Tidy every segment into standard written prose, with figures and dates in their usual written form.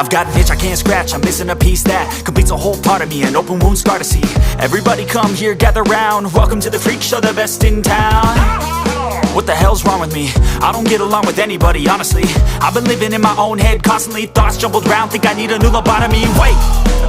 I've got an itch I can't scratch, I'm missing a piece that completes a whole part of me, an open wound scar to see. Everybody come here, gather round, welcome to the freak show, the best in town. What the hell's wrong with me? I don't get along with anybody, honestly. I've been living in my own head constantly, thoughts jumbled round, think I need a new lobotomy. Wait,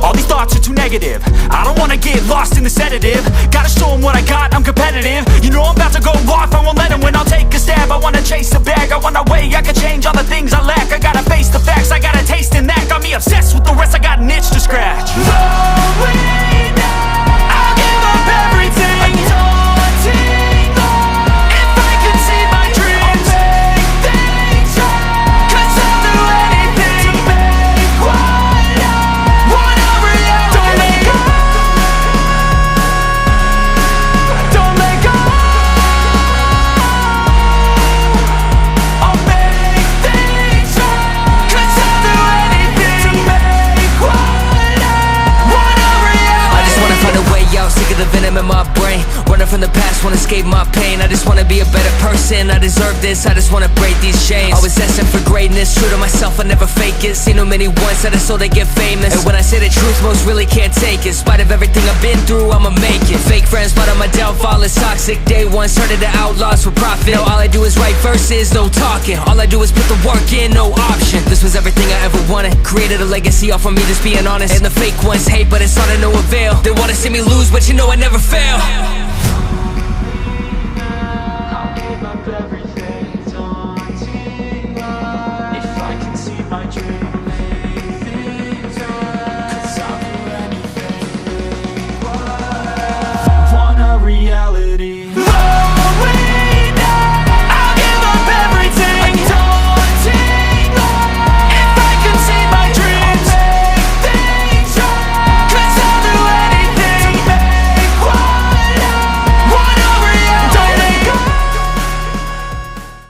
all these thoughts are too negative, I don't wanna get lost in the sedative. Gotta show them what I got, I'm competitive. You know I'm about to go off, I won't let them win, I'll take a stab. I wanna chase the bag, I want a way I can change all the things I lack. I gotta face the facts, I got a taste in that. Got me obsessed with the rest, I got an itch to scratch. Going now, I'll give up everything. Daunting thought, if I could see my dreams, I'll make things right. 'Cause I'll do anything to make what I want a reality. Don't let go, don't let go. I'll make things right. 'Cause I'll do anything to make what I want a reality. I just wanna find a way out, sick of the venom in my brain. Running from the past, wanna escape my pain. I just wanna be a better person, I deserve this. I just wanna break these chains. Always asking for greatness, true to myself, I never fake it. Seen too many ones that are so they get famous. And when I say the truth, most really can't take it. In spite of everything I've been through, I'ma make it. Fake friends, but on my downfall is toxic. Day one, started the outlaws for profit. Now all I do is write verses, no talking. All I do is put the work in, no option. This was everything I ever wanted. Created a legacy off of me, just being honest. And the fake ones hate, but it's all to no avail. They wanna see me lose, but you know I never fail.